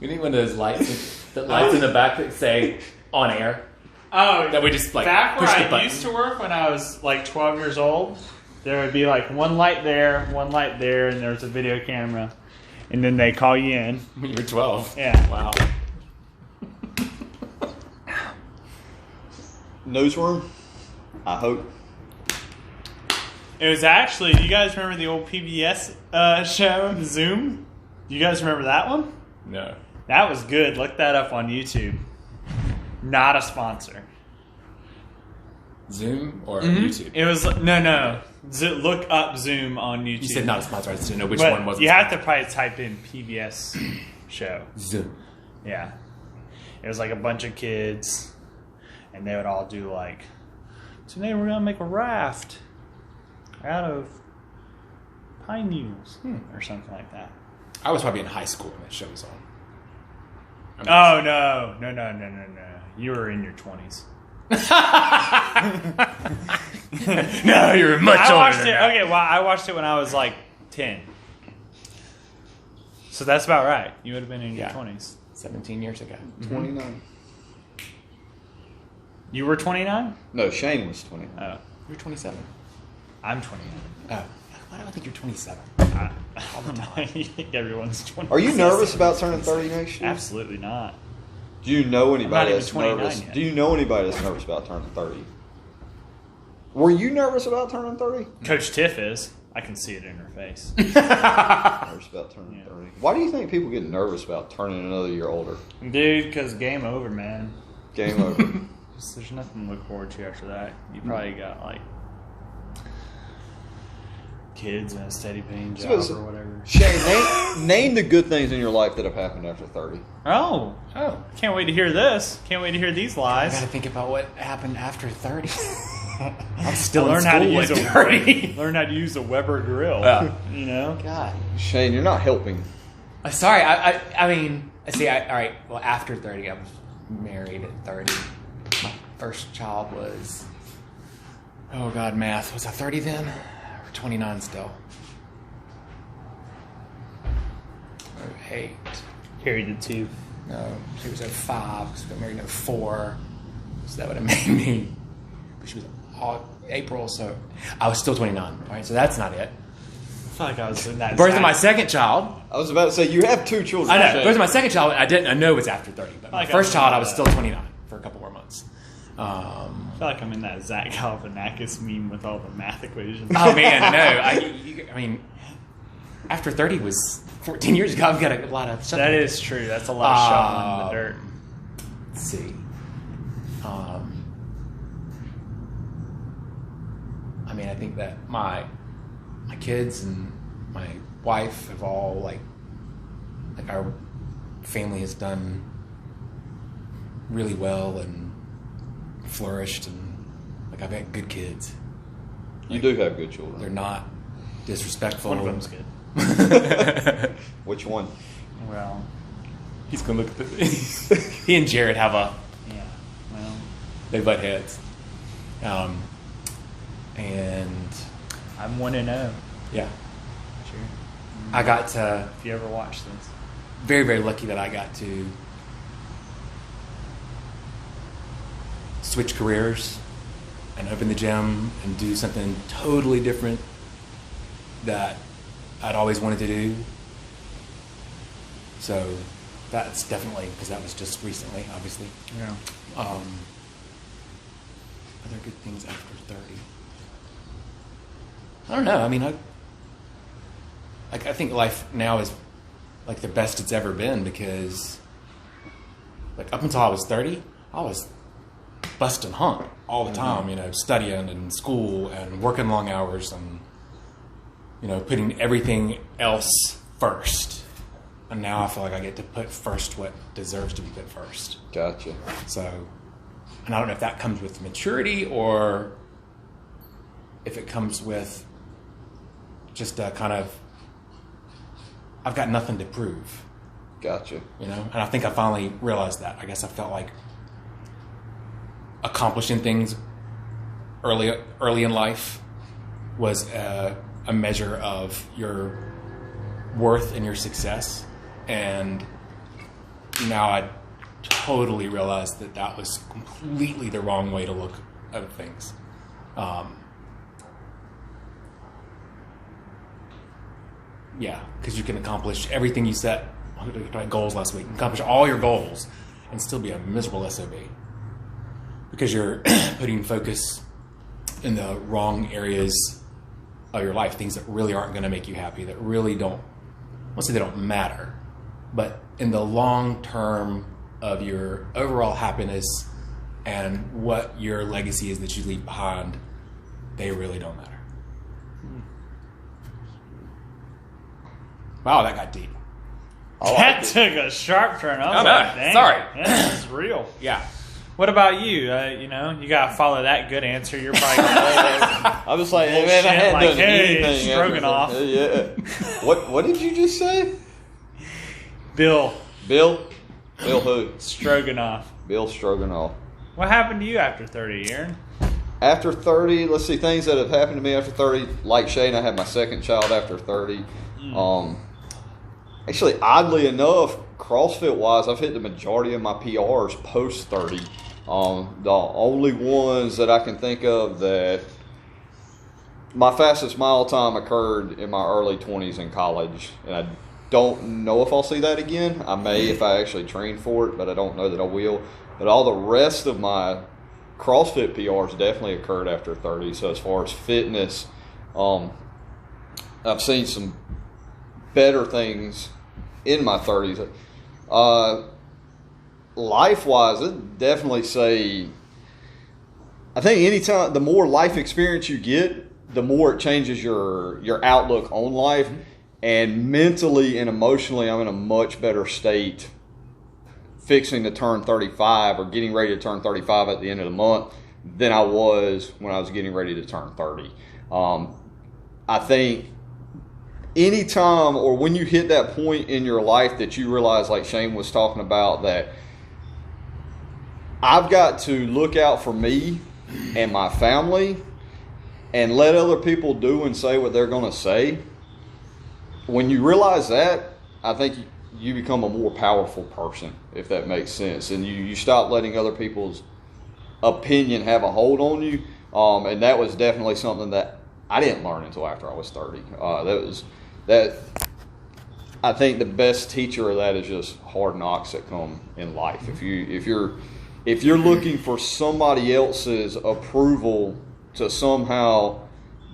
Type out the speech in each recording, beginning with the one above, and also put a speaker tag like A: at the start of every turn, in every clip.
A: You need one of those lights that lights in the back that say on air.
B: Oh,
A: that we just like
B: back
A: push
B: where
A: the
B: I
A: button.
B: used to work when I was like 12 years old, there would be like one light there, and there was a video camera, and then they call you in.
A: When you're 12.
B: Yeah.
A: Wow.
C: Newsroom, I hope.
B: It was actually, do you guys remember the old PBS show, Zoom? Do you guys remember that one?
A: No.
B: That was good. Look that up on YouTube. Not a sponsor.
A: Zoom or YouTube?
B: It was, no. Look up Zoom on YouTube.
A: You said not a sponsor. I just didn't know which
B: But
A: one was.
B: You have to probably type in PBS show.
A: Zoom.
B: Yeah. It was like a bunch of kids, and they would all do like, today we're going to make a raft out of pine needles or something like that.
A: I was probably in high school when that show was on.
B: Oh, no. You were in your 20s.
A: No, you're much
B: I
A: older
B: watched
A: than
B: it.
A: that.
B: Okay, well, I watched it when I was like 10. So that's about right. You would have been in your 20s.
A: 17 years ago.
C: 29.
B: You were 29?
C: No, Shane was 29.
B: Oh,
A: You're 27.
B: I'm 29.
A: Oh. Why do I think you're 27?
B: All the time. You think everyone's 20.
C: Are you nervous about turning 30 next year?
B: Absolutely not.
C: Do you know
B: I'm not
C: anybody
B: even
C: that's
B: 29
C: nervous?
B: yet.
C: Do you know anybody that's nervous about turning 30? Were you nervous about turning 30?
B: Coach Tiff is. I can see it in her face.
C: Nervous about turning 30. Why do you think people get nervous about turning another year older?
B: Dude, because game over, man.
C: Game over.
B: There's nothing to look forward to after that. You probably got like kids and a steady paying job or whatever.
C: Shane, name the good things in your life that have happened after 30.
B: Oh, can't wait to hear this. Can't wait to hear these
A: I
B: lies.
A: gotta think about what happened after 30. I'm still
B: learn
A: in
B: how to
A: school
B: use
A: at 30.
B: learn how to use a Weber grill.
A: Yeah.
B: You know.
A: God.
C: Shane, you're not helping.
A: Sorry, I mean, see, all right, well, after 30, I was married at 30. My first child was, oh God, math. Was I 30 then? Or 29 still? Or 8.
B: Carried the two.
A: No, she was 05, because we got married in 04. So that would have made me, but she was April, so I was still 29, right? So that's not it.
B: I feel like I was in that.
A: Birth of my second child.
C: I was about to say, you have 2 children.
A: I know.
C: Shane.
A: Birth of my second child, I know it's after 30, but my
B: Like
A: first child, I was
B: that.
A: still 29 for a couple more months.
B: I feel like I'm in that Zach Galifianakis meme with all the math equations.
A: Oh man, no. I mean, after 30 was 14 years ago. I've got a lot of stuff.
B: That is true. That's a lot of shoveling in the dirt.
A: Let's see. I mean, I think that my kids and my wife have all like our family has done really well and flourished, and like I've got good kids.
C: You do have good children.
A: They're not disrespectful.
B: One of them's good.
C: Which one?
B: Well,
A: He's gonna look at this. He and Jared have a
B: yeah. Well,
A: they butt heads. And
B: I'm 1-0.
A: yeah,
B: Sure.
A: I got to
B: If you ever watch this,
A: very, very lucky that I got to switch careers and open the gym and do something totally different that I'd always wanted to do. So that's definitely, because that was just recently, obviously.
B: yeah.
A: Other good things after 30. I don't know. I mean, I think life now is like the best it's ever been, because like up until I was 30, I was busting hump all the time, you know, studying and school and working long hours and, you know, putting everything else first. And now I feel like I get to put first what deserves to be put first.
C: Gotcha.
A: So, and I don't know if that comes with maturity or if it comes with just a kind of, I've got nothing to prove,
C: Gotcha.
A: you know? And I think I finally realized that. I guess I felt like accomplishing things early in life was a measure of your worth and your success. And now I totally realized that was completely the wrong way to look at things. Yeah, because you can accomplish everything you set goals last week. You can accomplish all your goals and still be a miserable SOB because you're putting focus in the wrong areas of your life, things that really aren't going to make you happy, that really don't, let's say they don't matter, but in the long term of your overall happiness and what your legacy is that you leave behind, they really don't matter. Wow, that got deep.
B: That took a sharp turn.
A: I know.
B: Dang.
A: Sorry.
B: Yeah, this is real.
A: Yeah.
B: What about you? You got to follow that good answer. You're probably going to
C: I was like,
B: bullshit,
C: man, I hadn't
B: like,
C: done
B: hey,
C: anything.
B: Stroganoff.
C: Yeah. What did you just say?
B: Bill
C: Bill who?
B: Stroganoff.
C: Bill Stroganoff.
B: What happened to you after 30, Aaron?
C: After 30, let's see, things that have happened to me after 30. Like Shane, I had my second child after 30. Actually, oddly enough, CrossFit-wise, I've hit the majority of my PRs post 30. The only ones that I can think of that my fastest mile time occurred in my early 20s in college, and I don't know if I'll see that again. I may if I actually train for it, but I don't know that I will. But all the rest of my CrossFit PRs definitely occurred after 30. So as far as fitness, I've seen some better things in my 30s. Life-wise, I'd definitely say, I think anytime, the more life experience you get, the more it changes your outlook on life. And mentally and emotionally, I'm in a much better state fixing to turn 35 or getting ready to turn 35 at the end of the month than I was when I was getting ready to turn 30. I think anytime or when you hit that point in your life that you realize, like Shane was talking about, that I've got to look out for me and my family and let other people do and say what they're going to say. When you realize that, I think you become a more powerful person, if that makes sense. And you stop letting other people's opinion have a hold on you. And that was definitely something that I didn't learn until after I was 30. I think the best teacher of that is just hard knocks that come in life. If you're looking for somebody else's approval to somehow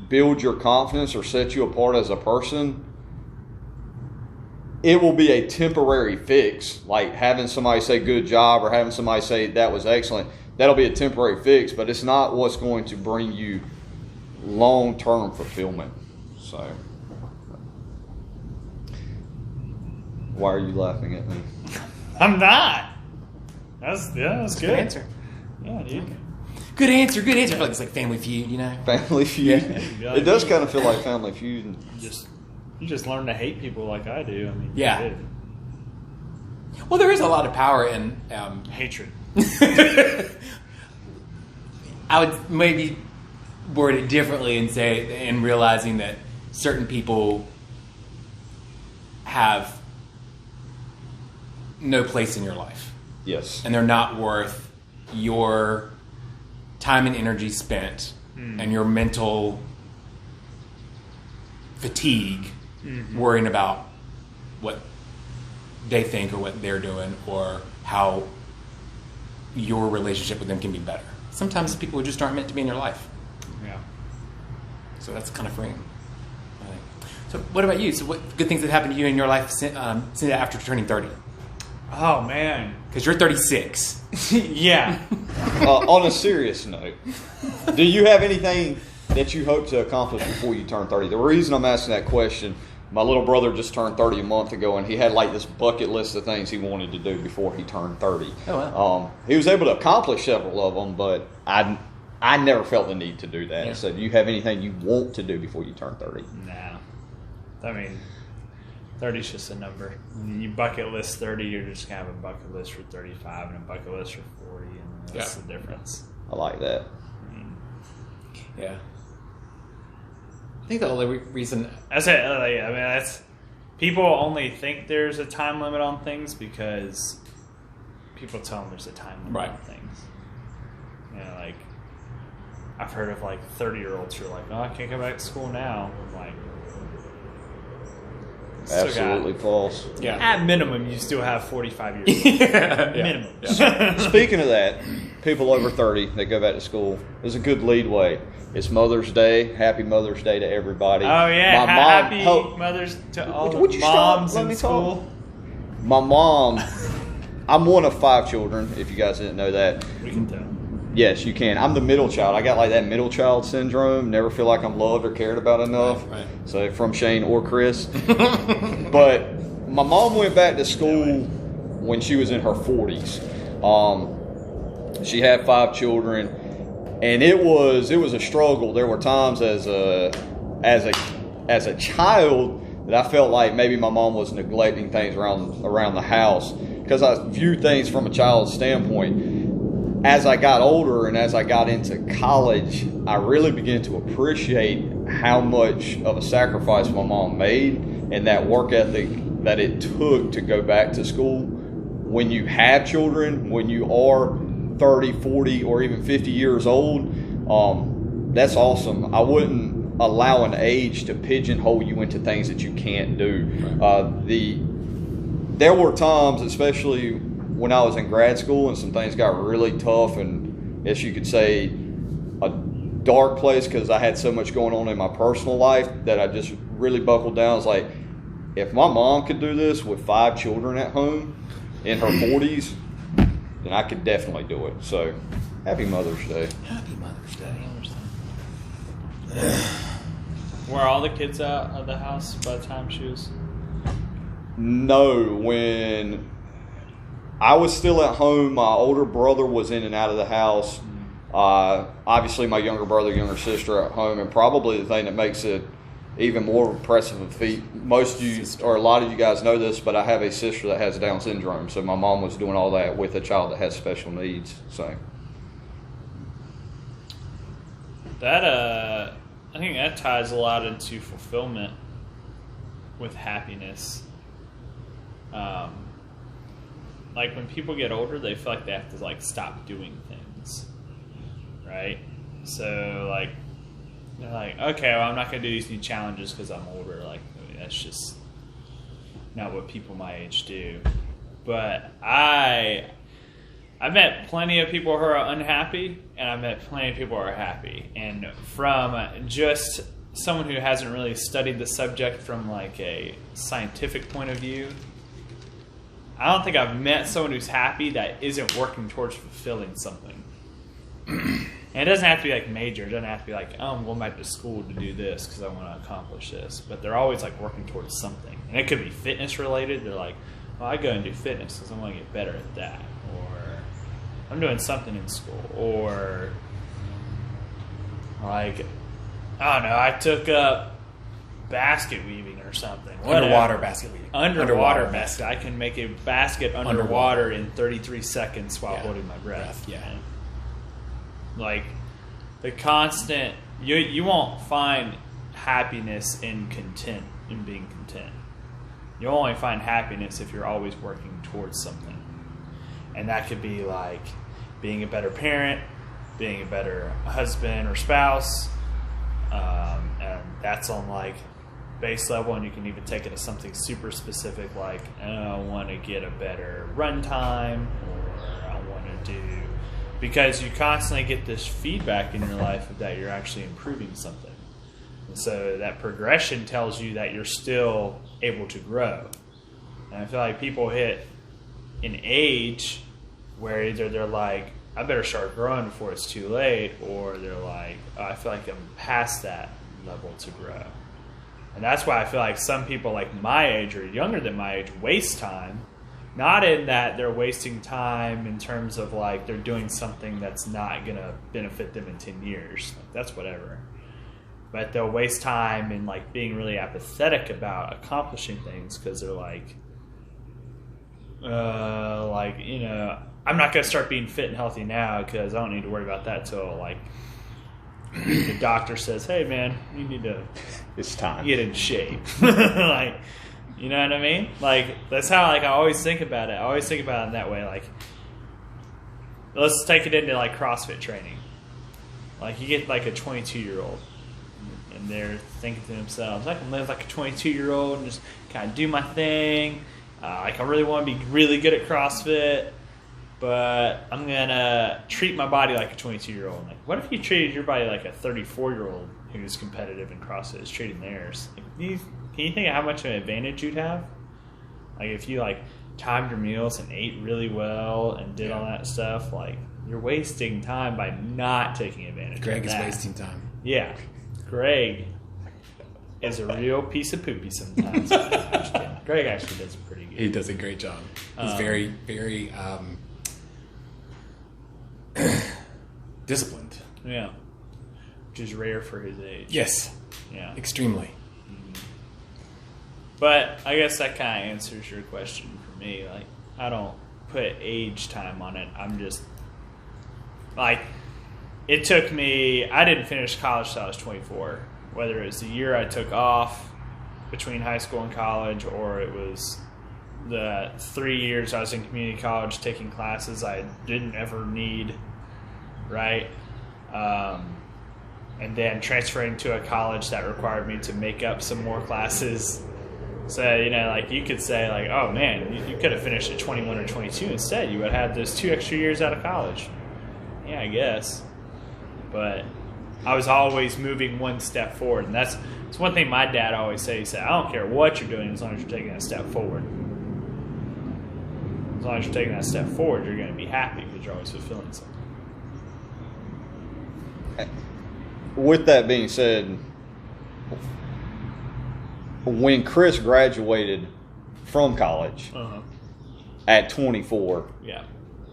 C: build your confidence or set you apart as a person, it will be a temporary fix. Like having somebody say good job or having somebody say that was excellent, that'll be a temporary fix, but it's not what's going to bring you long-term fulfillment. So, why are you laughing at me?
B: I'm not. That's good.
A: Good answer.
B: Yeah, dude.
A: Good answer. I feel like it's like Family Feud, you know?
C: Family Feud.
B: Yeah.
C: It does kind of feel like Family Feud.
B: You just learn to hate people like I do. I mean,
A: Yeah.
B: you did.
A: Well, there is a lot of power in
B: Hatred.
A: I would maybe word it differently and say, in realizing that certain people have no place in your life.
C: Yes.
A: And they're not worth your time and energy spent and your mental fatigue worrying about what they think or what they're doing or how your relationship with them can be better. Sometimes people just aren't meant to be in your life.
B: Yeah.
A: So that's kind of freeing, I think. So what about you? So what good things that happened to you in your life since after turning 30?
B: Oh, man.
A: Because you're 36.
B: Yeah.
C: On a serious note, do you have anything that you hope to accomplish before you turn 30? The reason I'm asking that question, my little brother just turned 30 a month ago, and he had like this bucket list of things he wanted to do before he turned 30.
A: Oh, wow.
C: He was able to accomplish several of them, but I never felt the need to do that.
A: Yeah.
C: So do you have anything you want to do before you turn 30?
B: Nah. I mean, 30 is just a number. When you bucket list 30, you're just going to have a bucket list for 35 and a bucket list for 40, and that's the difference.
C: I like that.
A: Yeah. I think the only reason...
B: That's it. That's people only think there's a time limit on things because people tell them there's a time limit
A: Right.
B: on things. You know, like I've heard of like 30-year-olds who are like, "Oh, I can't go back to school now." I'm like, still
C: Absolutely false.
A: Yeah.
B: at minimum, you still have 45 years. Minimum.
A: Yeah.
C: Speaking of that, people over 30 that go back to school is a good lead way. It's Mother's Day. Happy Mother's Day to everybody.
B: Oh yeah,
C: My
B: happy
C: mom,
B: Mothers to all
C: Would
B: the
C: you stop?
B: moms
C: Let
B: in
C: me
B: school.
C: talk. My mom, I'm one of 5 children, if you guys didn't know that.
B: We can tell.
C: Yes, you can. I'm the middle child. I got like that middle child syndrome. Never feel like I'm loved or cared about enough.
A: Right.
C: So from Shane or Chris. But my mom went back to school when she was in her 40s. She had 5 children, and it was a struggle. There were times as a child that I felt like maybe my mom was neglecting things around the house, because I viewed things from a child's standpoint. As I got older and as I got into college, I really began to appreciate how much of a sacrifice my mom made and that work ethic that it took to go back to school. When you have children, when you are 30, 40, or even 50 years old, that's awesome. I wouldn't allow an age to pigeonhole you into things that you can't do. There were times, especially when I was in grad school and some things got really tough and, as you could say, a dark place because I had so much going on in my personal life that I just really buckled down. I was like, if my mom could do this with 5 children at home in her 40s, then I could definitely do it. So, happy Mother's Day.
A: Happy Mother's Day.
B: Were all the kids out of the house by the time she was?
C: No, when I was still at home, my older brother was in and out of the house. Obviously, my younger brother, younger sister at home, and probably the thing that makes it even more impressive of a feat. Most of you, or a lot of you guys know this, but I have a sister that has Down syndrome. So my mom was doing all that with a child that has special needs. So
B: That I think that ties a lot into fulfillment with happiness. Like when people get older, they feel like they have to like stop doing things, right? So like they're like, okay, well, I'm not gonna do these new challenges because I'm older. Like that's just not what people my age do. But I met plenty of people who are unhappy, and I met plenty of people who are happy. And from just someone who hasn't really studied the subject from like a scientific point of view, I don't think I've met someone who's happy that isn't working towards fulfilling something. And it doesn't have to be like major. It doesn't have to be like, oh, I'm going back to school to do this because I want to accomplish this. But they're always like working towards something. And it could be fitness related. They're like, well, I go and do fitness because I want to get better at that. Or I'm doing something in school. Or like, I don't know, I took up basket weaving or something.
A: Underwater basket weaving.
B: Underwater basket. I can make a basket underwater in 33 seconds while holding my breath.
A: Yeah.
B: Like the constant, you won't find happiness in being content. You'll only find happiness if you're always working towards something. And that could be like being a better parent, being a better husband or spouse. And that's on like base level, and you can even take it to something super specific like I want to get a better run time, or I want to do, because you constantly get this feedback in your life that you're actually improving something. And so that progression tells you that you're still able to grow. And I feel like people hit an age where either they're like, I better start growing before it's too late, or they're like, oh, I feel like I'm past that level to grow. And that's why I feel like some people like my age or younger than my age waste time, not in that they're wasting time in terms of like they're doing something that's not going to benefit them in 10 years. Like, that's whatever. But they'll waste time in like being really apathetic about accomplishing things because they're like, you know, I'm not going to start being fit and healthy now because I don't need to worry about that till like the doctor says, hey man, you need to
C: it's time.
B: Get in shape. Like, you know what I mean? Like that's how like I always think about it. I always think about it in that way. Like let's take it into like CrossFit training. Like you get like a 22-year-old, and they're thinking to themselves, I can live like a 22-year-old and just kind of do my thing. Like I really want to be really good at CrossFit, but I'm gonna treat my body like a 22-year-old. Like, what if you treated your body like a 34-year-old who's competitive in CrossFit is treating theirs? Like, can you think of how much of an advantage you'd have? Like if you like timed your meals and ate really well and did all that stuff, like you're wasting time by not taking advantage
A: Greg
B: of
A: is
B: that.
A: wasting time.
B: Yeah. Greg is a real piece of poopy sometimes. Greg actually does pretty good.
A: He does a great job. He's very, very disciplined.
B: Yeah. Which is rare for his age.
A: Yes.
B: Yeah.
A: Extremely.
B: But I guess that kind of answers your question for me. Like, I don't put age time on it. I'm just, like, it took me, I didn't finish college until I was 24. Whether it was the year I took off between high school and college, or it was the 3 years I was in community college taking classes I didn't ever need, right? And then transferring to a college that required me to make up some more classes. So, you know, like you could say like, oh man, you could have finished at 21 or 22 instead. You would have had those 2 extra years out of college. Yeah, I guess. But I was always moving one step forward. And it's one thing my dad always said. He said, I don't care what you're doing as long as you're taking that step forward. As long as you're taking that step forward, you're going to be happy because you're always fulfilling something.
C: With that being said, when Chris graduated from college at 24,
B: yeah,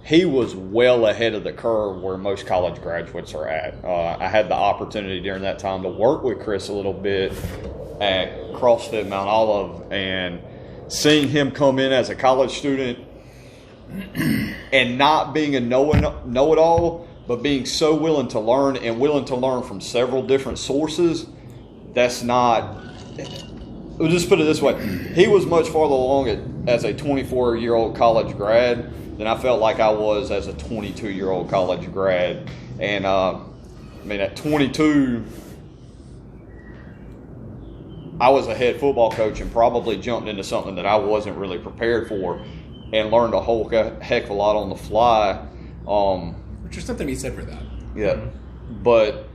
C: he was well ahead of the curve where most college graduates are at. I had the opportunity during that time to work with Chris a little bit at CrossFit Mount Olive, and seeing him come in as a college student and not being a know-it-all, but being so willing to learn and willing to learn from several different sources, that's not... We'll just put it this way. He was much farther along as a 24-year-old college grad than I felt like I was as a 22-year-old college grad. And, I mean, at 22, I was a head football coach and probably jumped into something that I wasn't really prepared for and learned a whole heck of a lot on the fly.
A: Which is something to be said for that.
C: Yeah. But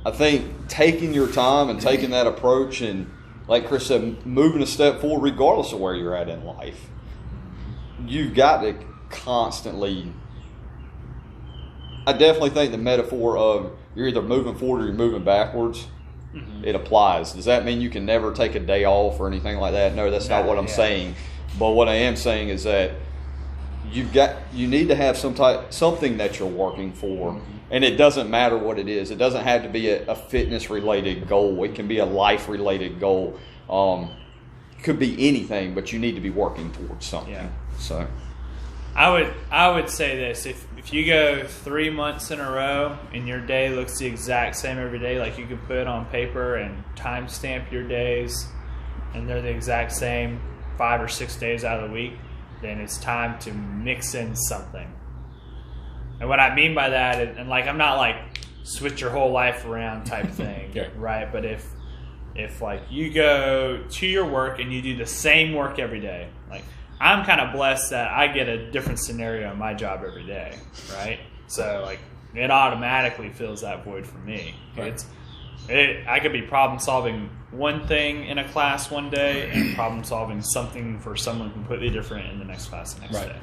C: I think taking your time and taking that approach and, like Chris said, moving a step forward regardless of where you're at in life, you've got to constantly... I definitely think the metaphor of you're either moving forward or you're moving backwards, it applies. Does that mean you can never take a day off or anything like that? No, that's not what I'm saying. But what I am saying is that you need to have something that you're working for, and it doesn't matter what it is. It doesn't have to be a fitness related goal. It can be a life related goal. It could be anything, but you need to be working towards something.
B: Yeah.
C: So
B: I would say this: if you go 3 months in a row and your day looks the exact same every day, like you could put on paper and timestamp your days, and they're the exact same 5 or 6 days out of the week, then it's time to mix in something. And what I mean by that, and like I'm not like switch your whole life around type thing,
A: Yeah.
B: right? But if like you go to your work and you do the same work every day, like I'm kind of blessed that I get a different scenario in my job every day, right? So like it automatically fills that void for me.
A: Right.
B: I could be problem solving one thing in a class one day and problem solving something for someone completely different in the next class the next
A: Right.
B: day.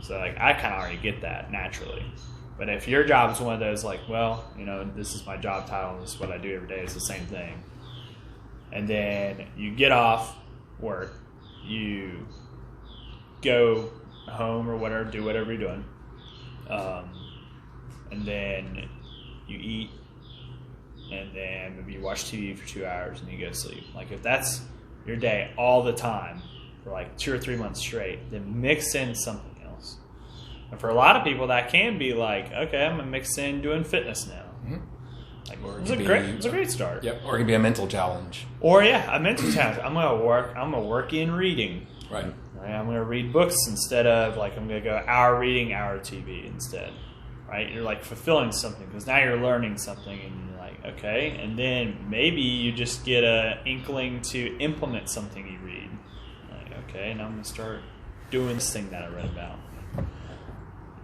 B: So like I kind of already get that naturally. But if your job is one of those like, well, you know, this is my job title, this is what I do every day, it's the same thing. And then you get off work, you go home or whatever, do whatever you're doing, and then you eat, and then maybe you watch TV for 2 hours and you go to sleep. Like if that's your day all the time for like 2 or 3 months straight, then mix in something else. And for a lot of people, that can be like, okay, I'm gonna mix in doing fitness now.
A: Mm-hmm.
B: Like
A: Or it
B: it's
A: could
B: a great start.
A: Yep. Or it could be a mental challenge.
B: Or a mental challenge. I'm gonna work in reading.
A: Right.
B: Right? I'm going to read books instead of like I'm going to go hour reading, hour TV instead. Right? You're like fulfilling something because now you're learning something and you're like, okay. And then maybe you just get a inkling to implement something you read. Like, okay, now I'm going to start doing this thing that I read about.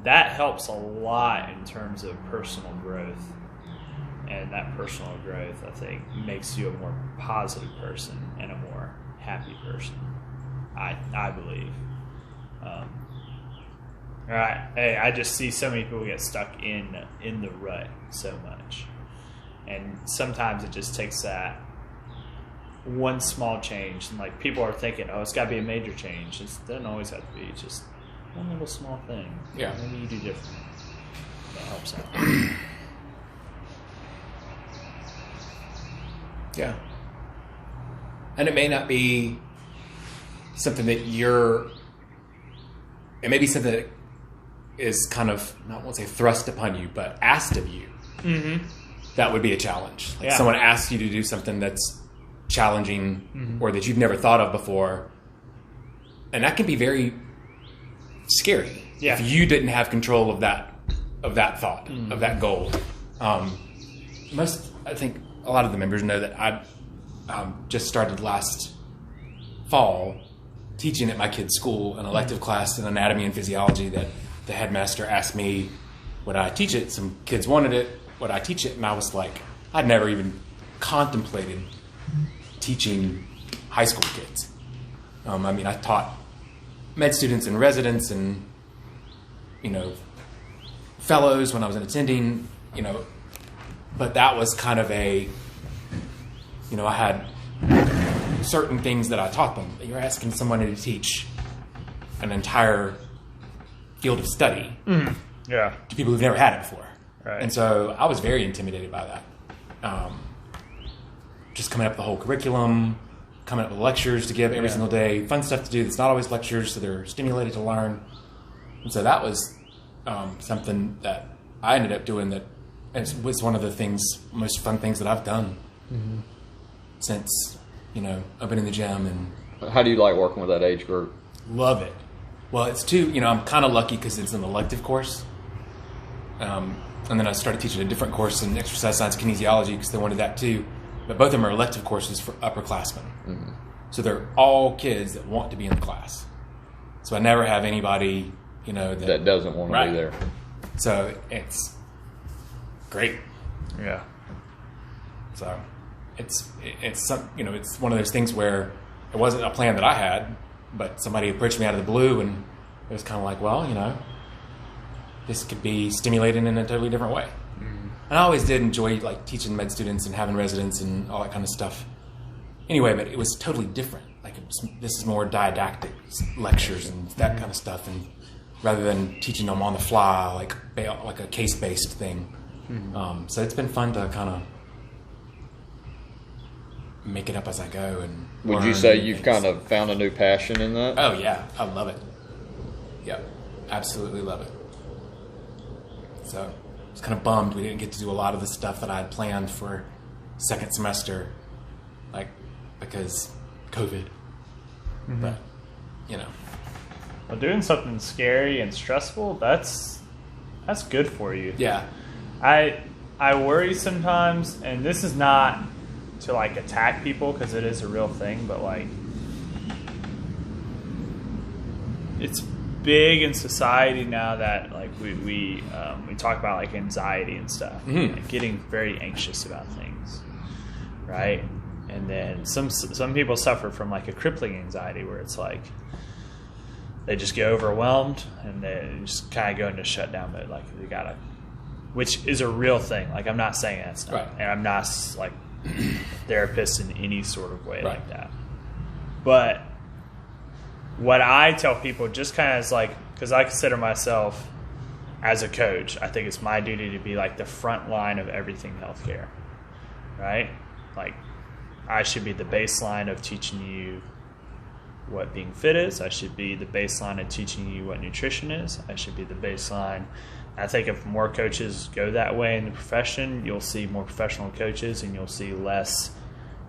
B: That helps a lot in terms of personal growth. And that personal growth, I think, makes you a more positive person and a more happy person. I believe. Hey, I just see so many people get stuck in the rut so much, and sometimes it just takes that one small change. And like people are thinking, oh, it's got to be a major change. It doesn't always have to be. It's just one little small thing.
A: Yeah,
B: maybe you do different. That helps out.
A: Yeah, and it may not be something that it may be something that is kind of, I won't say thrust upon you, but asked of you. Mm-hmm. That would be a challenge. Like someone asks you to do something that's challenging or that you've never thought of before. And that can be very scary if you didn't have control of that thought, of that goal. I think a lot of the members know that I just started last fall teaching at my kid's school an elective class in anatomy and physiology that the headmaster asked me, would I teach it? Some kids wanted it. Would I teach it? And I was like, I'd never even contemplated teaching high school kids. I taught med students and residents and, fellows when I was an attending, but that was kind of I had certain things that I taught them. You're asking someone to teach an entire field of study to people who've never had it before. Right. And so I was very intimidated by that. Just coming up with the whole curriculum, coming up with lectures to give every single day, fun stuff to do that's not always lectures, so they're stimulated to learn. And so that was something that I ended up doing that was one of the most fun things that I've done since, I've been in the gym. And
C: how do you like working with that age group?
A: Love it. Well, it's I'm kind of lucky because it's an elective course. And then I started teaching a different course in exercise science kinesiology because they wanted that too. But both of them are elective courses for upperclassmen. Mm-hmm. So they're all kids that want to be in the class. So I never have anybody, that
C: doesn't want to be there.
A: So it's great.
B: Yeah.
A: So it's it's one of those things where it wasn't a plan that I had, but somebody approached me out of the blue, and it was kind of like, well, this could be stimulated in a totally different way. Mm-hmm. And I always did enjoy like teaching med students and having residents and all that kind of stuff. Anyway, but it was totally different. Like this is more didactic lectures and that kind of stuff, and rather than teaching them on the fly, like a case-based thing. Mm-hmm. So it's been fun to kind of make it up as I go. And
C: would you say you've kind of found a new passion in that?
A: Oh yeah, I love it. Yep, absolutely love it. So I was kind of bummed we didn't get to do a lot of the stuff that I had planned for second semester, because COVID. Mm-hmm. But
B: well, doing something scary and stressful, that's good for you.
A: Yeah.
B: I worry sometimes, and this is not to like attack people because it is a real thing, but like it's big in society now that like we talk about like anxiety and stuff, like getting very anxious about things, right? And then some people suffer from like a crippling anxiety where it's like they just get overwhelmed and they just kind of go into shutdown mode, like they gotta, which is a real thing. Like I'm not saying that's not, and I'm not like therapist in any sort of way like that. But what I tell people just kind of is like, because I consider myself as a coach, I think it's my duty to be like the front line of everything healthcare, right? Like I should be the baseline of teaching you what being fit is. I should be the baseline of teaching you what nutrition is. I should be the baseline. I think if more coaches go that way in the profession, you'll see more professional coaches and you'll see less,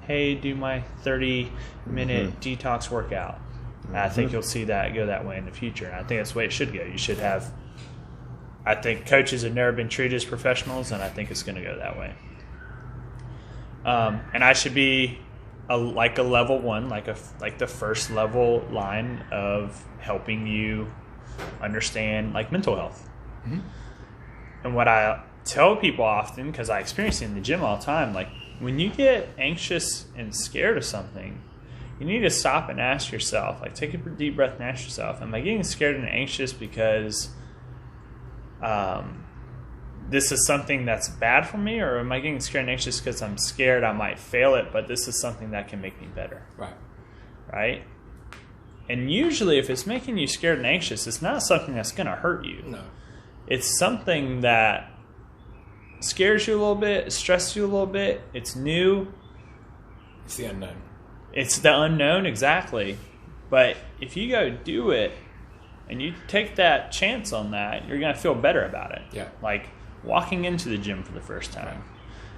B: hey, do my 30-minute detox workout. And I think you'll see that go that way in the future. And I think that's the way it should go. You should have, I think coaches have never been treated as professionals, and I think it's going to go that way. And I should be like a level one, like the first level line of helping you understand like mental health. Mm-hmm. And what I tell people often, because I experience it in the gym all the time, like when you get anxious and scared of something, you need to stop and ask yourself, like take a deep breath and ask yourself, am I getting scared and anxious because this is something that's bad for me, or am I getting scared and anxious because I'm scared I might fail it, but this is something that can make me better? Right? And usually if it's making you scared and anxious, it's not something that's going to hurt you.
A: No.
B: It's something that scares you a little bit, stresses you a little bit. It's new.
A: It's the unknown.
B: It's the unknown, exactly. But if you go do it and you take that chance on that, you're going to feel better about it.
A: Yeah.
B: Like walking into the gym for the first time. Right.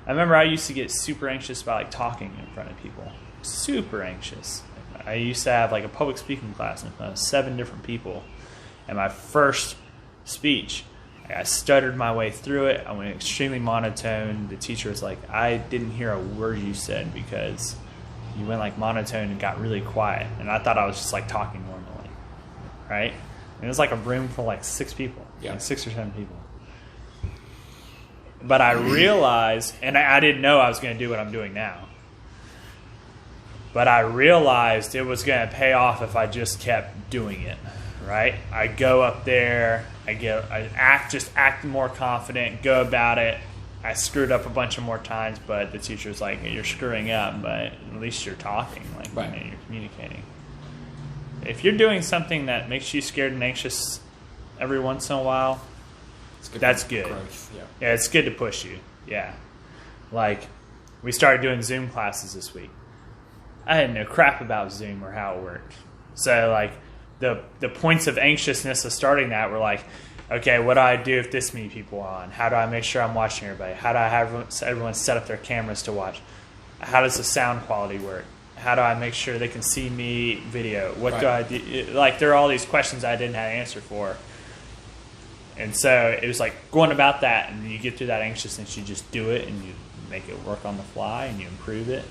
B: I remember I used to get super anxious about like talking in front of people. Super anxious. I used to have like a public speaking class in front of 7 different people. And my first speech, I stuttered my way through it. I went extremely monotone. The teacher was like, I didn't hear a word you said because you went like monotone and got really quiet. And I thought I was just like talking normally. Right? And it was like a room full of like 6 people.
A: Yeah.
B: Like 6 or 7 people. But I realized, and I didn't know I was going to do what I'm doing now. But I realized it was going to pay off if I just kept doing it. Right? I go up there, I act more confident, go about it. I screwed up a bunch of more times, but the teacher was like, you're screwing up, but at least you're talking, like
A: right.
B: You're communicating. If you're doing something that makes you scared and anxious every once in a while, that's good.
A: Growth.
B: Yeah, it's good to push you. Yeah. Like, we started doing Zoom classes this week. I didn't know crap about Zoom or how it worked. So, like, the points of anxiousness of starting that were like, okay, what do I do if this many people are on? How do I make sure I'm watching everybody? How do I have everyone set up their cameras to watch? How does the sound quality work? How do I make sure they can see me video? What do I do? Like, there are all these questions I didn't have an answer for. And so it was like going about that, and you get through that anxiousness, you just do it, and you make it work on the fly, and you improve it.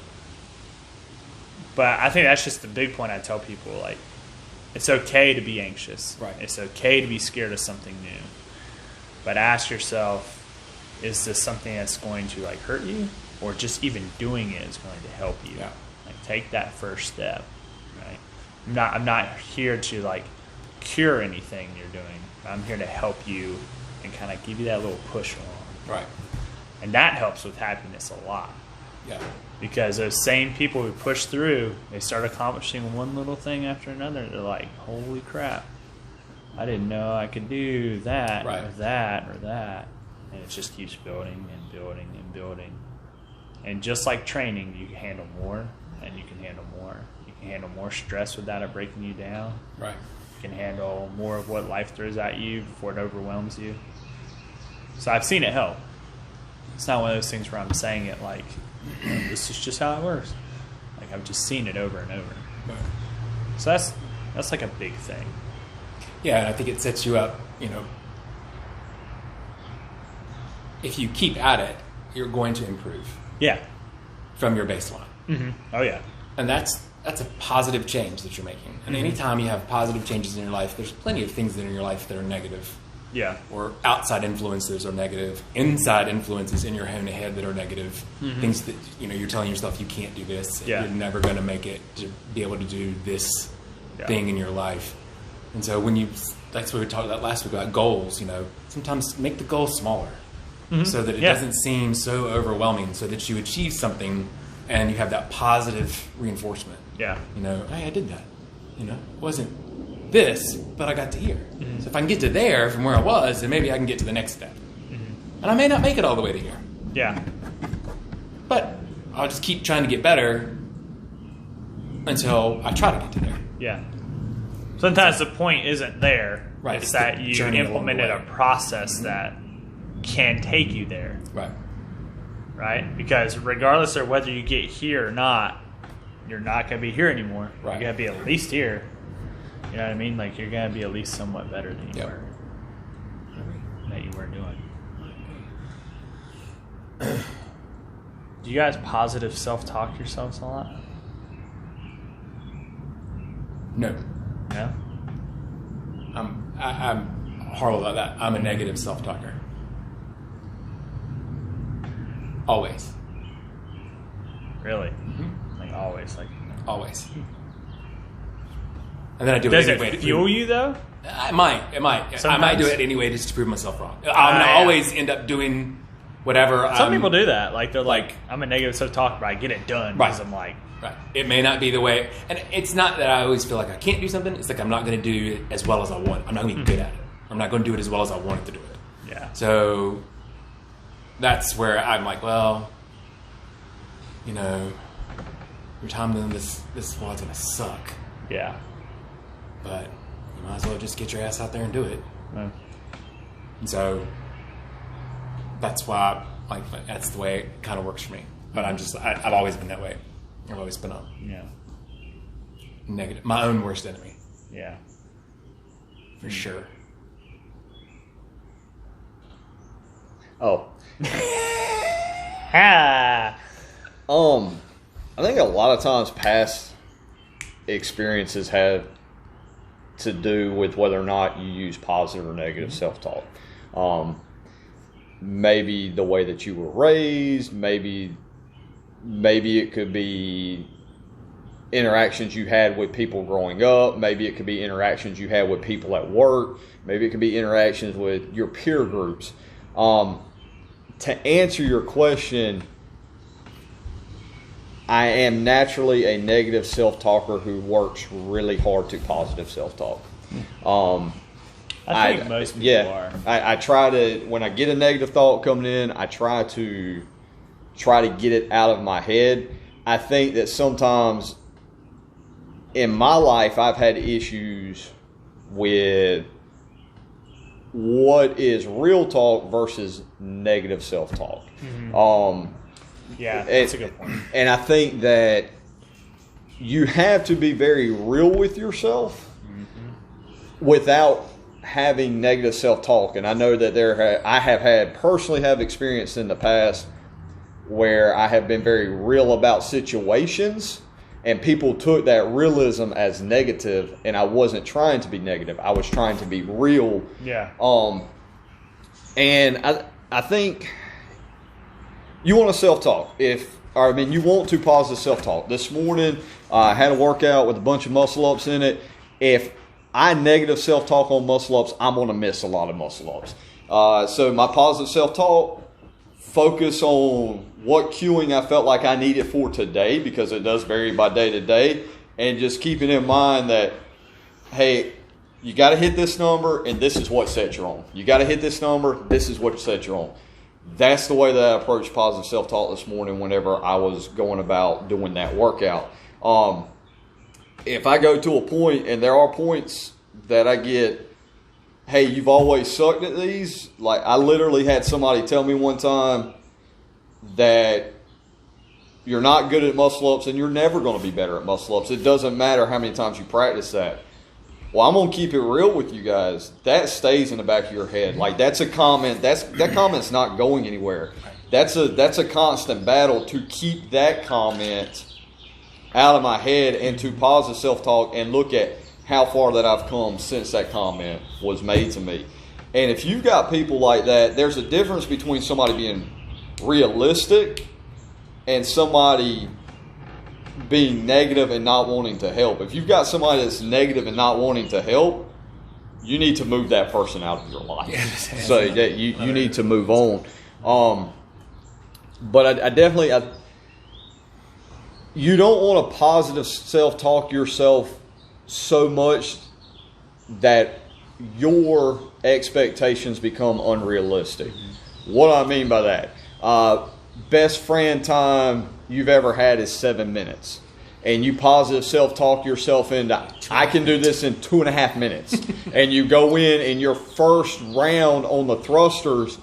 B: But I think that's just the big point I tell people, like, it's okay to be anxious.
A: Right.
B: It's okay to be scared of something new. But ask yourself, is this something that's going to like hurt you, or just even doing it is going to help you?
A: Yeah.
B: Like, take that first step. Right. I'm not here to like cure anything you're doing. I'm here to help you and kind of give you that little push along.
A: Right.
B: And that helps with happiness a lot.
A: Yeah.
B: Because those same people who push through, they start accomplishing one little thing after another. They're like, holy crap, I didn't know I could do that or that or that. And it just keeps building and building and building. And just like training, you can handle more and you can handle more. You can handle more stress without it breaking you down.
A: Right.
B: You can handle more of what life throws at you before it overwhelms you. So I've seen it help. It's not one of those things where I'm saying it like, this is just how it works. Like, I've just seen it over and over.
A: Right.
B: So that's like a big thing.
A: Yeah, and I think it sets you up, if you keep at it, you're going to improve.
B: Yeah.
A: From your baseline.
B: Mm-hmm. Oh, yeah.
A: And that's a positive change that you're making. And anytime you have positive changes in your life, there's plenty of things in your life that are negative.
B: Yeah.
A: Or outside influences are negative. Inside influences in your own head that are negative. Mm-hmm. Things that, you're telling yourself you can't do this.
B: Yeah.
A: You're never going to make it to be able to do this thing in your life. And so that's what we talked about last week about goals, sometimes make the goal smaller. Mm-hmm. So that it doesn't seem so overwhelming, so that you achieve something and you have that positive reinforcement.
B: Yeah.
A: Hey, I did that. It wasn't this, but I got to here. Mm-hmm. So if I can get to there from where I was, then maybe I can get to the next step. Mm-hmm. And I may not make it all the way to here.
B: Yeah.
A: But I'll just keep trying to get better until I try to get to there.
B: Yeah. Sometimes the point isn't there.
A: Right.
B: It's that you implemented a process that can take you there.
A: Right.
B: Right? Because regardless of whether you get here or not, you're not going to be here anymore.
A: Right.
B: You're going to be at least here. You know what I mean? Like, you're going to be at least somewhat better than you
A: Yep.
B: were. That you were doing. Do you guys positive self-talk yourselves a lot?
A: No.
B: No?
A: I'm horrible about that. I'm a negative self-talker. Always.
B: Really?
A: Mm-hmm.
B: Like, always. Like,
A: Always. And then I do
B: does
A: it
B: it
A: anyway.
B: fuel you, though?
A: It might. I might
B: Sometimes.
A: do it anyway just to prove myself wrong. I'm gonna
B: yeah.
A: always end up doing whatever.
B: Some people do that. Like, they're like, I'm a negative self-talker, but I get it done because
A: Right.
B: I'm like,
A: Right. It may not be the way, and it's not that I always feel like I can't do something. It's like I'm not going to do it as well as I want. I'm not going to be good at it. I'm not going to do it as well as I wanted to do it.
B: yeah.
A: So that's where I'm like, well, you know, your time doing this squad's going to suck,
B: Yeah.
A: but you might as well just get your ass out there and do it.
B: Yeah.
A: And so that's why, like, that's the way it kind of works for me. But I've always been that way. I've always been a
B: Yeah.
A: negative, my own worst enemy,
B: Yeah.
A: for sure.
C: Oh,
B: Ha!
C: I think a lot of times past experiences have to do with whether or not you use positive or negative self-talk. Maybe the way that you were raised, maybe it could be interactions you had with people growing up. Maybe it could be interactions you had with people at work. Maybe it could be interactions with your peer groups. To answer your question, I am naturally a negative self-talker who works really hard to positive self-talk.
B: I think most people are.
C: I try to, when I get a negative thought coming in, I try to get it out of my head. I think that sometimes in my life I've had issues with what is real talk versus negative self-talk.
B: Yeah, that's a good point.
C: And I think that you have to be very real with yourself without having negative self-talk. And I know that I have personally have experienced in the past where I have been very real about situations and people took that realism as negative, and I wasn't trying to be negative. I was trying to be real.
B: Yeah.
C: And I think you want to self-talk. You want to positive self-talk. This morning, I had a workout with a bunch of muscle-ups in it. If I negative self-talk on muscle-ups, I'm going to miss a lot of muscle-ups. So my positive self-talk, focus on what cueing I felt like I needed for today, because it does vary by day to day, and just keeping in mind that, hey, you got to hit this number, and this is what set you're on. You got to hit this number, this is what set you're on. That's the way that I approached positive self-talk this morning whenever I was going about doing that workout. If I go to a point, and there are points that I get, hey, you've always sucked at these. Like, I literally had somebody tell me one time that you're not good at muscle-ups and you're never going to be better at muscle-ups. It doesn't matter how many times you practice that. Well, I'm going to keep it real with you guys. That stays in the back of your head. Like, that's a comment. That comment's not going anywhere. That's a constant battle to keep that comment out of my head and to positive self-talk and look at how far that I've come since that comment was made to me. And if you've got people like that, there's a difference between somebody being realistic and somebody being negative and not wanting to help. If you've got somebody that's negative and not wanting to help, you need to move that person out of your life. So you need to move on. But I definitely, you don't want to positive self-talk yourself so much that your expectations become unrealistic. What do I mean by that? Best friend time you've ever had is 7 minutes. And you positive self-talk yourself into, I can do this in 2.5 minutes. And you go in and your first round on the thrusters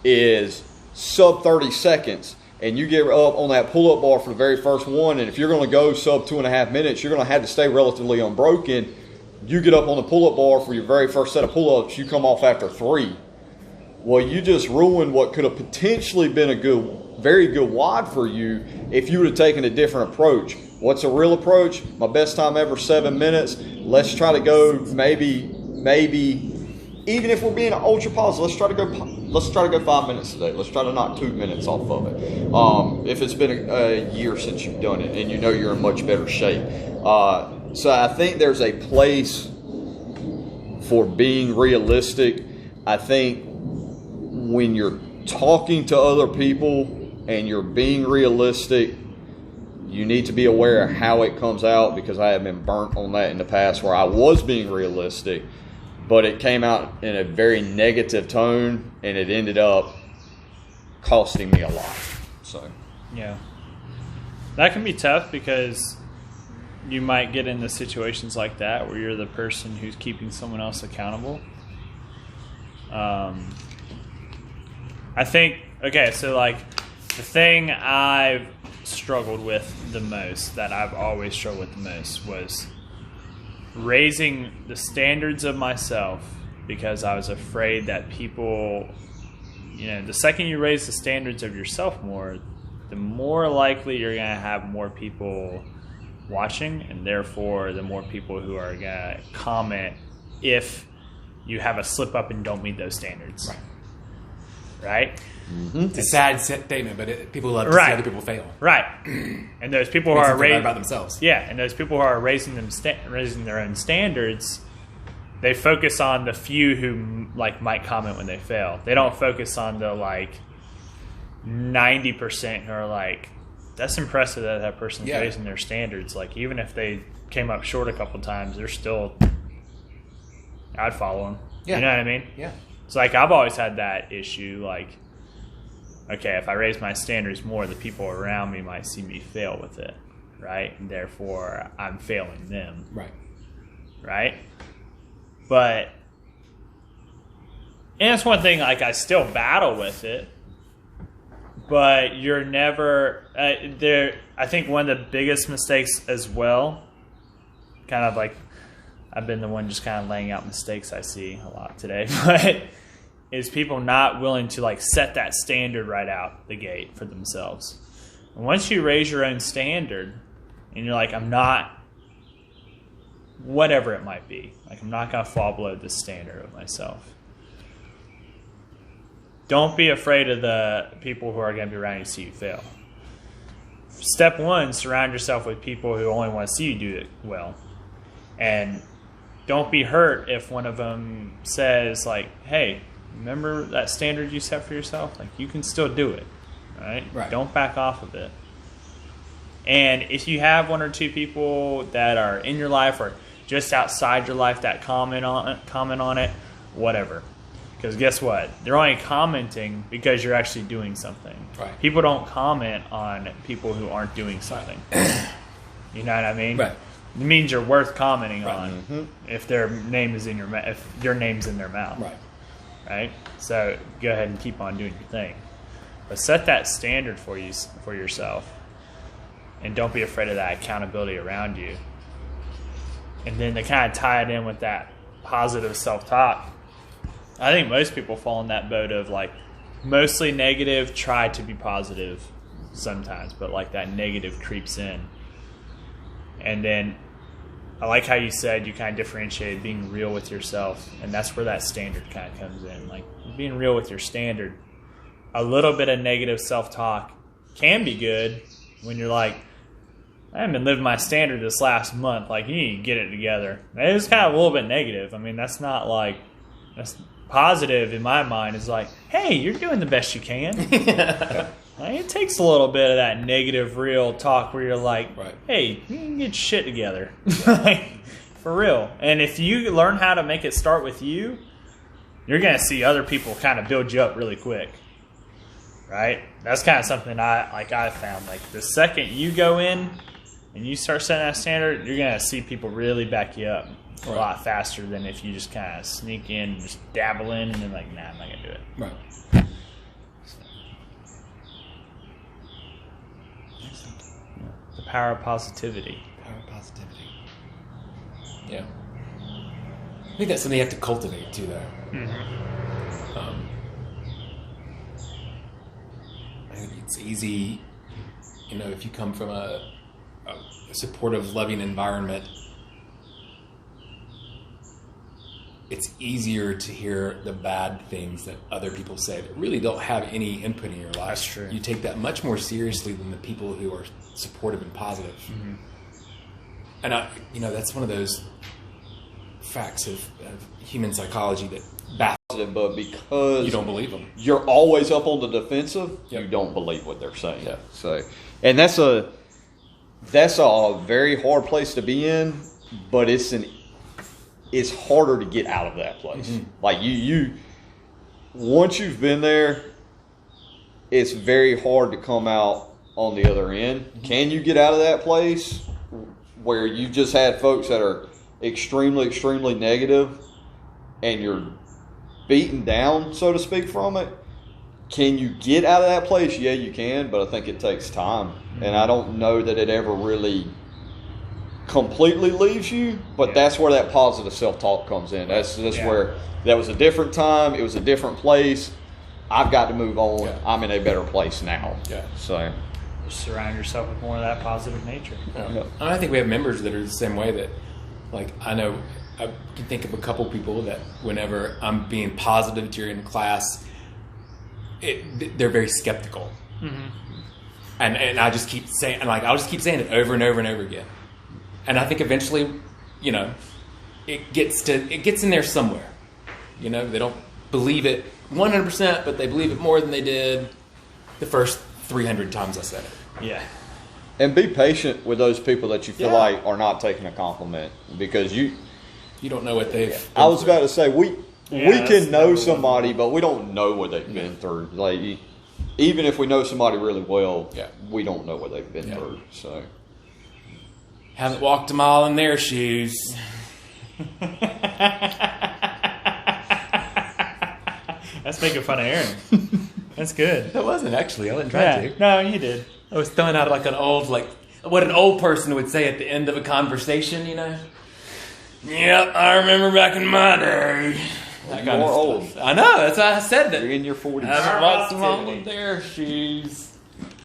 C: is sub 30 seconds. And you get up on that pull-up bar for the very first one. And if you're going to go sub 2.5 minutes, you're going to have to stay relatively unbroken. you get up on the pull-up bar for your very first set of pull-ups, you come off after 3. Well, you just ruined what could have potentially been a very good WOD for you if you would have taken a different approach. What's a real approach? My best time ever, 7 minutes. Let's try to go maybe, even if we're being ultra positive, let's try to go 5 minutes today. Let's try to knock 2 minutes off of it. If it's been a year since you've done it and you know you're in much better shape. So I think there's a place for being realistic. I think when you're talking to other people and you're being realistic, you need to be aware of how it comes out, because I have been burnt on that in the past where I was being realistic, but it came out in a very negative tone and it ended up costing me a lot. So
B: yeah, that can be tough because you might get into situations like that where you're the person who's keeping someone else accountable. I think, okay, so like the thing I've struggled with the most, that I've always struggled with the most, was raising the standards of myself, because I was afraid that people, the second you raise the standards of yourself more, the more likely you're going to have more people watching, and therefore the more people who are going to comment if you have a slip up and don't meet those standards. Right?
A: Mm-hmm. It's a sad statement, but people love to see other people fail.
B: Right. And those people who are
A: raising about themselves.
B: Yeah, and those people who are raising their own standards, they focus on the few who might comment when they fail. They don't focus on the 90% who are like, that's impressive that person's raising their standards. Like, even if they came up short a couple times, they're still, I'd follow them. Yeah. You know what I mean?
A: Yeah.
B: It's like, I've always had that issue. Like, okay, if I raise my standards more, the people around me might see me fail with it, right? And therefore, I'm failing them.
A: Right.
B: Right? But, and it's one thing, I still battle with it, but you're never, I think one of the biggest mistakes as well, kind of like, I've been the one just kind of laying out mistakes I see a lot today, but is people not willing to set that standard right out the gate for themselves. And once you raise your own standard and you're like, I'm not, whatever it might be, I'm not going to fall below this standard of myself. Don't be afraid of the people who are going to be around you to see you fail. Step 1, surround yourself with people who only want to see you do it well. And don't be hurt if one of them says, hey, remember that standard you set for yourself? You can still do it, right? Don't back off of it. And if you have 1 or 2 people that are in your life or just outside your life that comment on it, whatever. Because guess what? They're only commenting because you're actually doing something.
A: Right.
B: People don't comment on people who aren't doing something. You know what I mean?
A: Right.
B: It means you're worth commenting on if their name is in if your name's in their mouth. Right. So go ahead and keep on doing your thing, but set that standard for yourself, and don't be afraid of that accountability around you. And then to kind of tie it in with that positive self-talk, I think most people fall in that boat of mostly negative, try to be positive sometimes, but that negative creeps in. And then I like how you said you kind of differentiated being real with yourself, and that's where that standard kind of comes in. Being real with your standard. A little bit of negative self-talk can be good when you're I haven't been living my standard this last month. You need to get it together. It's kind of a little bit negative. I mean, that's not that's positive in my mind. Is hey, you're doing the best you can. It takes a little bit of that negative real talk where you're hey, you can get shit together. For real. And if you learn how to make it start with you, you're going to see other people kind of build you up really quick. Right? That's kind of something I found. The second you go in and you start setting that standard, you're going to see people really back you up a lot faster than if you just kind of sneak in and just dabble in and then nah, I'm not going to do it.
A: Right.
B: The power of positivity.
A: Power of positivity. Yeah. I think that's something you have to cultivate too, though. I think it's easy, if you come from a supportive, loving environment, it's easier to hear the bad things that other people say that really don't have any input in your life.
B: That's true.
A: You take that much more seriously than the people who are supportive and positive. And that's one of those facts of human psychology that baffles.
C: But because
A: You don't believe them.
C: you're always up on the defensive,
A: Yep.
C: you don't believe what they're saying.
A: Yeah.
C: So, and that's a very hard place to be in, but it's harder to get out of that place. Like you once you've been there, it's very hard to come out on the other end. Can you get out of that place where you've just had folks that are extremely, extremely negative and you're beaten down, so to speak, from it? Can you get out of that place? Yeah, you can, but I think it takes time. And I don't know that it ever really completely leaves you, but that's where that positive self-talk comes in. That's where that was a different time. It was a different place. I've got to move on.
A: Yeah.
C: I'm in a better place now.
A: Yeah.
C: So
B: Just surround yourself with more of that positive nature.
A: And I think we have members that are the same way. That, like, I know I can think of a couple people that whenever I'm being positive during class, they're very skeptical, and I just keep saying, I'll just keep saying it over and over and over again, and I think eventually, it gets in there somewhere. They don't believe it 100%, but they believe it more than they did the first 300 times I said it.
B: Yeah.
C: and be patient with those people that you feel like are not taking a compliment, because
A: You don't know what they've.
C: I was about to say we
B: that's
C: can know
B: number
C: somebody, but we don't know what they've been through. Like even if we know somebody really well, we don't know what they've been through. So
A: Haven't walked a mile in their shoes.
B: That's making fun of Aaron. That's good.
A: That wasn't actually. I wasn't trying to.
B: No, you did.
A: I was throwing out what an old person would say at the end of a conversation, Yep, I remember back in my day. That
C: you are old.
A: I know, that's why I said that.
C: You're in your 40s.
A: Haven't walked a mile in their shoes.